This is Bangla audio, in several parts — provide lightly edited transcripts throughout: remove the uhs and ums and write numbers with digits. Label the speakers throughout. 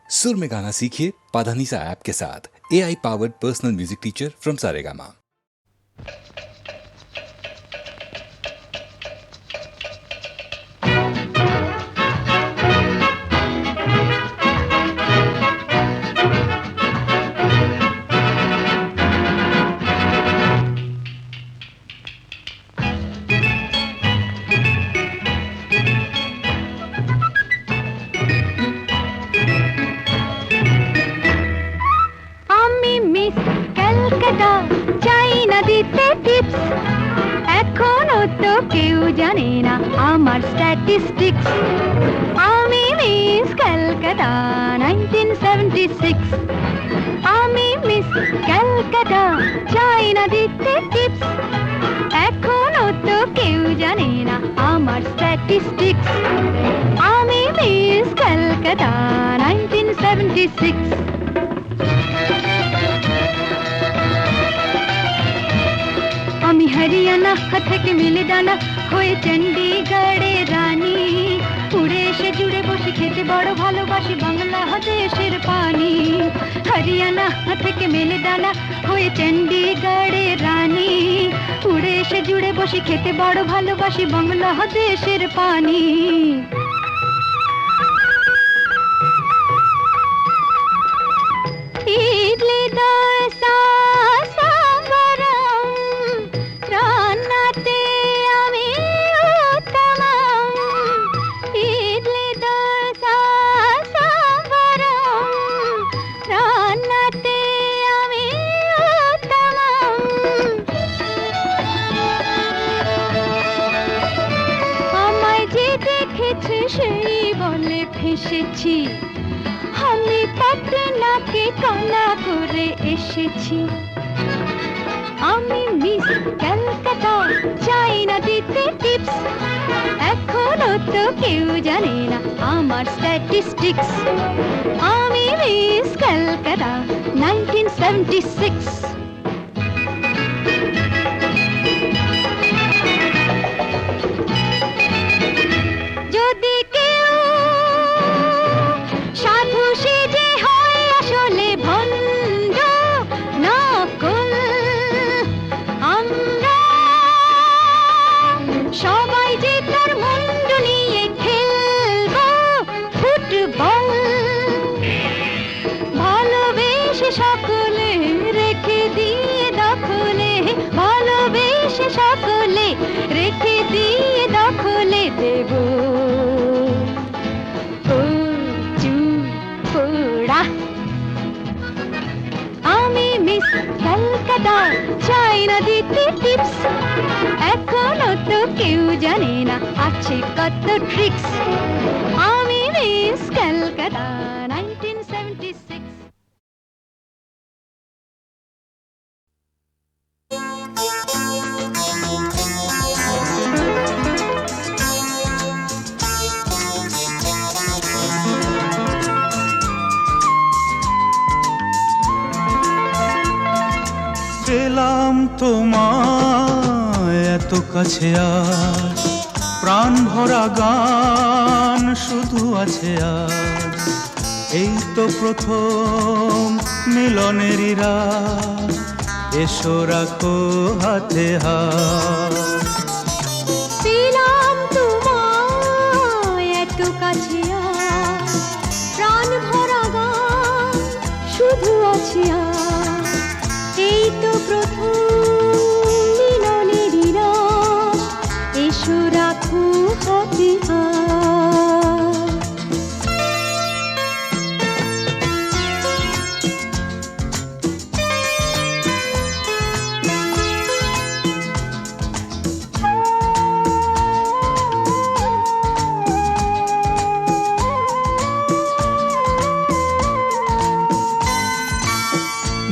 Speaker 1: सुर में गाना सीखिए पाधानीसा ऐप के साथ। AI powered personal music teacher from Saregama.
Speaker 2: এখনো তো কেউ জানে না আমার স্ট্যাটিস্টিক্স। আমি মিস ক্যালকাটা 1976। আমি মিস ক্যালকাটা চাই না দিতে টিপস। এখনো তো কেউ জানে না আমার স্ট্যাটিস্টিক্স। আমি মিস ক্যালকাটা 1976। আমি হরিয়ানা থেকে মিলে ডানা হয়ে চণ্ডীগড়ের রানী। উড়ে এসে জুড়ে বসে খেতে বড় ভালোবাসি বাংলাদেশের পানি। হরিয়ানা থেকে মেলে ডানা হয়ে চণ্ডীগড়ের রানী। উড়ে এসে জুড়ে বসে খেতে বড় ভালোবাসি বাংলাদেশের পানি। ইডলি দোসা সেই বলে ফেসেছি, আমি পাটনাকে কানা করে এসেছি। আমি মিস ক্যালকাটা চাই না দিতে টিপস। এখনো তো কেউ জানে না আমার স্ট্যাটিস্টিক্স। আমি মিস ক্যালকাটা 1976। যদি কেউ সাধু সেজে হয় আসলে ভণ্ড নকল, আমরা সবাই যে তার মুন্ডু নিয়ে খেলবো ফুটবল। ভালোবেসে সকলে রেখে দিয়ে দখলে, ভালোবেসে সকলে রেখে দিয়ে দখলে দেব আমি মিস ক্যালকাটা চাই না দিতে টিপস। এখনো তো কেউ জানে না আছে কত ট্রিক্স। আমি মিস ক্যালকাটা 1976।
Speaker 3: পেলাম তোমায় এত কাছে, আর প্রাণ ভরা গান শুধু আছে আর। এই তো প্রথম মিলনেরই রাত, এসো রাখো হাতে হাত।
Speaker 2: পেলাম তোমায় এত কাছে, আর প্রাণ ভরা গান শুধু আছে আর। এই তো প্রথম মিলনেরই রাত, এসো রাখো হাতে হাত।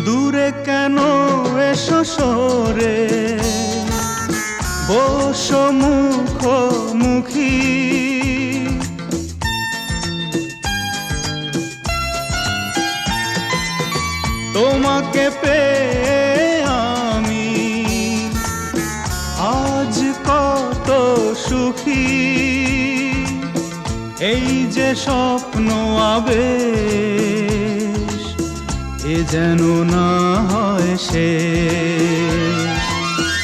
Speaker 3: দূরে কেন এসো সরে, বসো মুখোমুখি। তোমাকে পেয়ে আমি আজ কত সুখী। এই যে স্বপ্ন আবেগ যেন না হয় শেষ।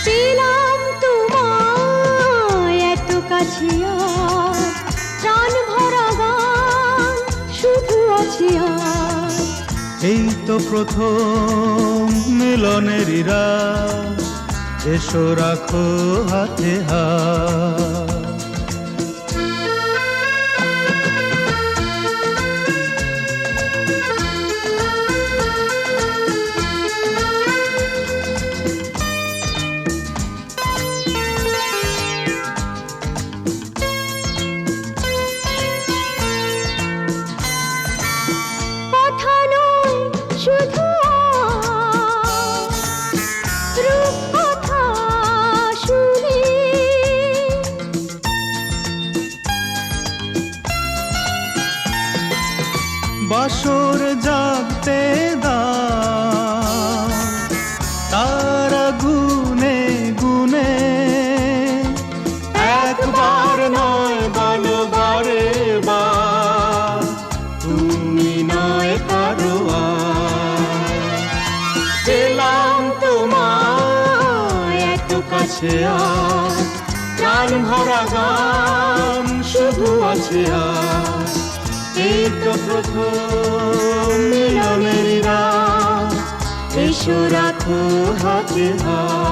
Speaker 2: পেলাম তোমায় এত কাছে আজ, প্রাণ ভরা গান শুধু আছে আজ।
Speaker 3: এই তো প্রথম মিলনেরই রাত, এসো রাখো হাতে হাত।
Speaker 2: কথা নয় শুধু আজ, রূপকথা শুনি।
Speaker 3: বাসর জাগতে দাও, তারা গুনে গুনে, একবার নয় বলো বারে বার, তুমি নয় কারো আর। পেলাম তোমায় এত কাছে আজ, প্রাণ ভরা গান শুধু আছে আজ। এই তো প্রথম মিলনের রাত, এসো রাখো হাতে হাত।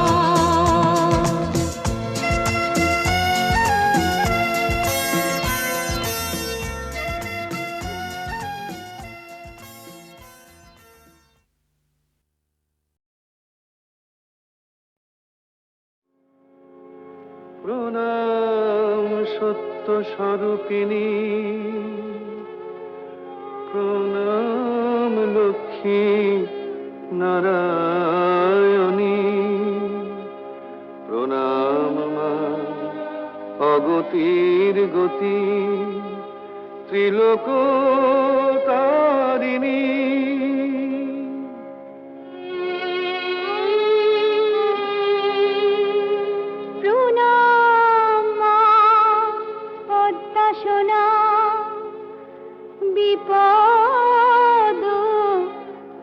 Speaker 3: প্রণাম সত্য স্বরূপিণী, প্রণাম লক্ষ্মী নারায়ণী, প্রণাম মা অগতির গতি, ত্রিলোক তারিণী।
Speaker 2: প্রণাম মা পদ্মা সোনা, বিপদ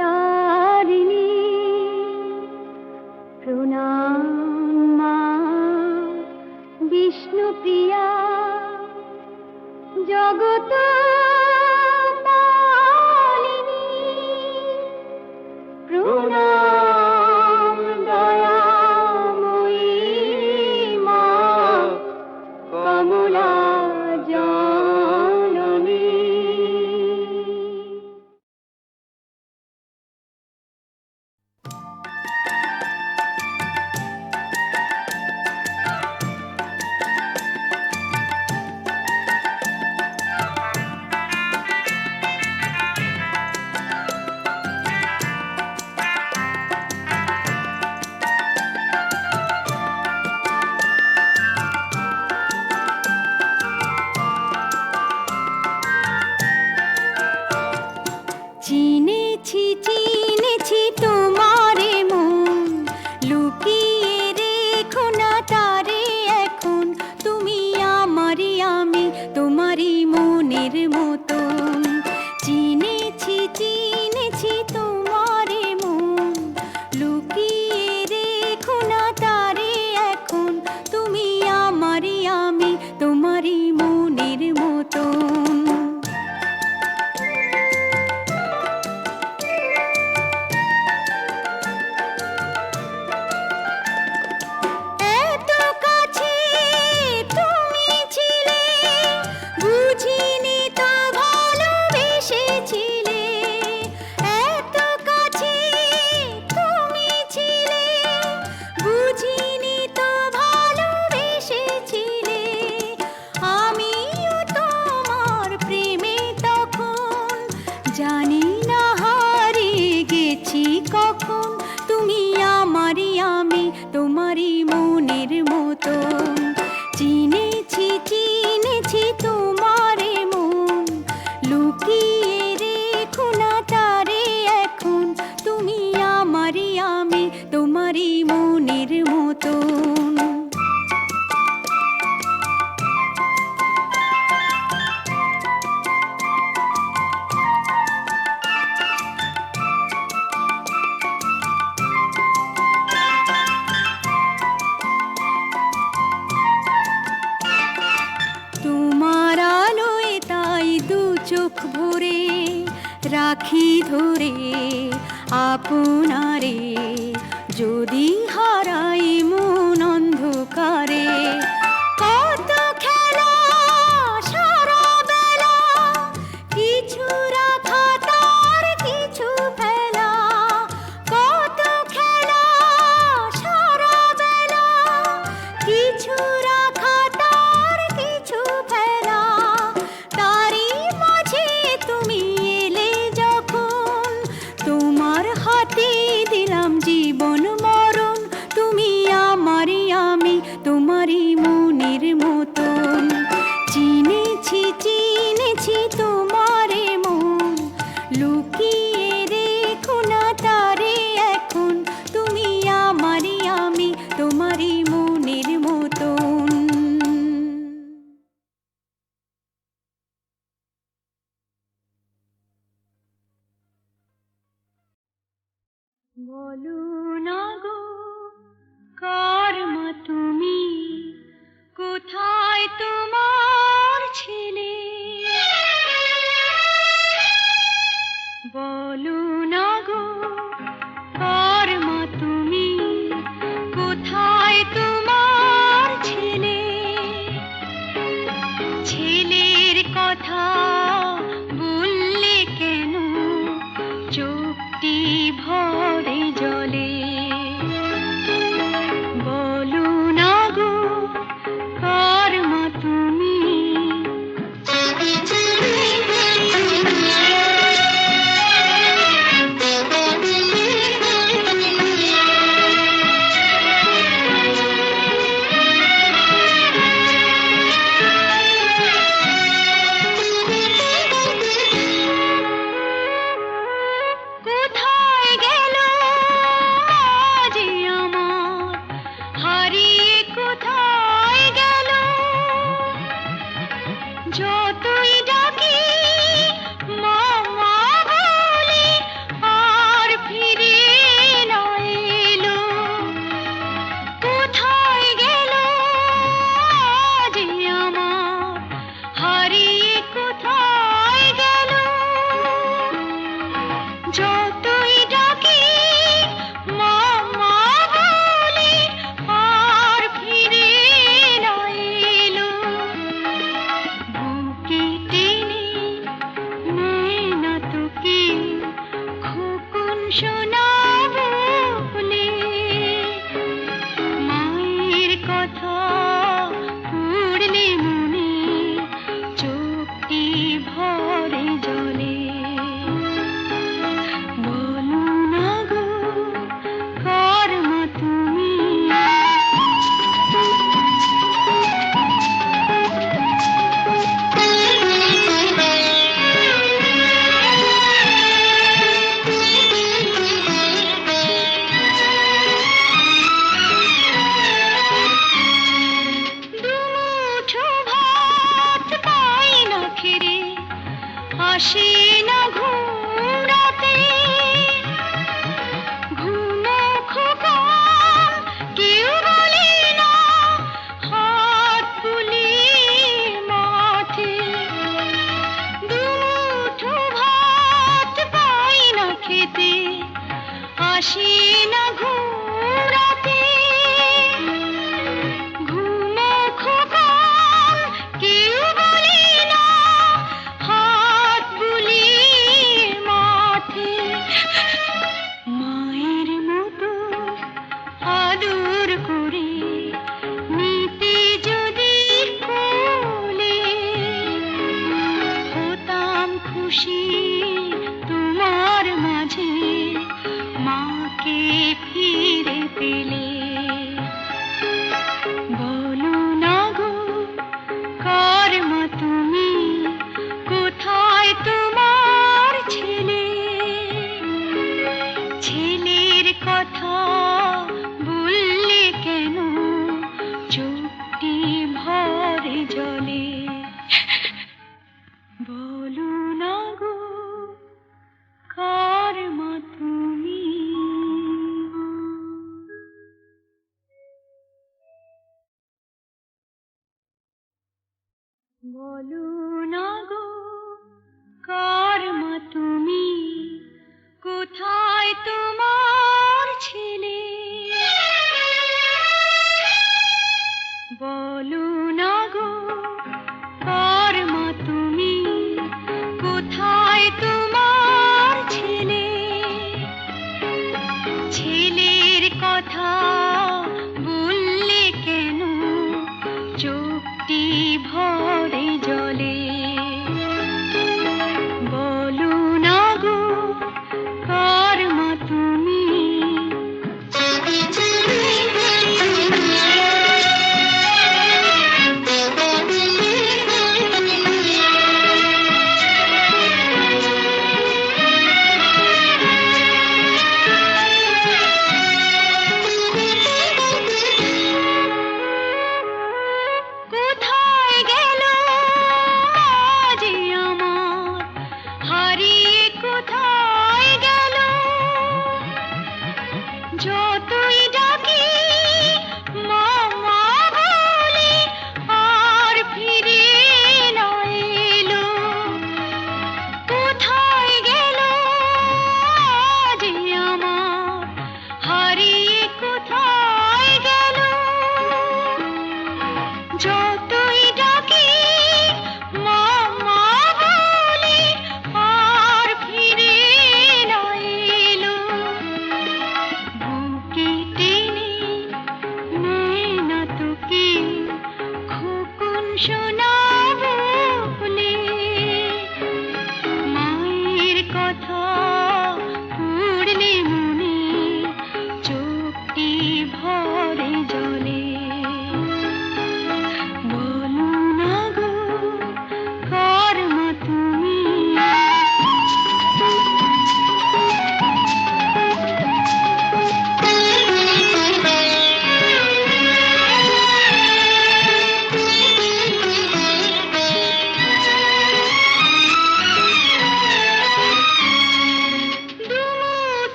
Speaker 2: তারিণী। প্রণাম মা বিষ্ণুপ্রিয়া, জগত পালিনী। প্রণাম দয়াময়ী মা কমলা জননী। চিনেছি চিনেছি তোমারে মন, লুকিয়ে রেখো না তারে এখন। তুমি আমারই আমি তোমারই মনের মতন। চিনেছি চিনেছি তোমারে মন, লুকিয়ে রেখো না তারে এখন। তুমি আমারই আমি তোমারই মনের মতন। জানি না হারিয়ে গেছি কখন, তুমি আমারই আমি তোমারই মনের মতন। চিনেছি চিনেছি তোমারে মন, লুকিয়ে রেখো না তারে এখন। তুমি আমারই আমি তোমারই মনের মতন। রাখি ধরে আপনারে, যদি হারাই মন অন্ধকারে। কত খেলা সারা বেলা, কিছু রাখা তার কিছু ফেলা। কত খেলা সারা বেলা, কিছু রাখা তার কিছু ফেলা। তারই মাঝে তুমি এলে যখন, তোমার হাতে দিলাম জীবন মরণ। তুমি আমারই আমি, তোমারই মনের মতন। চিনেছি চিনেছি তোমারে মন, লুকিয়ে রেখো না তারে এখন। তুমি আমারই আমি, তোমারই মনের মতন। বলো না গো কার মা তুমি, কোথায় তোমার ছেলে? বলো না গো কার মা তুমি, কোথায় তোমার ছেলে? ছেলের কথা বললে কেন চোখটি ভরে জলে? বলো না গো কার মা তুমি। কোথায় গেল আজ আমার, হারিয়ে কোথায় গেল? যতই ডাকি মা মা বলে, আর ফিরে না এলো। কোথায় গেল আজ আমার, হারিয়ে কোথায় গেল? যতই ডাকি মা মা বলে, আর ফিরে না এলো। বুকে টেনে নেয় না তোকে খোকন সোনা বলে। মায়ের কথা পড়লে মনে চোখটি ভরে জলে। বলো না গো কার মা তুমি। দুমুঠো ভাত পাই না খেরে, আসে না ঘুম রাতে। ঘুমো খোকন কেউ বলে না, হাত বুলিয়ে মাথে। দুমুঠো ভাত পাই না খেতে, আসে না ঘুম রাতে। ঘুমো খোকন কেউ বলে না, হাত বুলিয়ে মাথে। মায়ের মতো আদর করে নিতে যদি কোলে, হতাম খুশি তোমার মাঝে মাকে ফিরে পেলে। বলো না গো কার মা তুমি, কোথায় তোমার ছেলে? ছেলের কথা বললে কেন চোখটি ভরে জলে? বলো না গো কার মা তুমি। কোথায়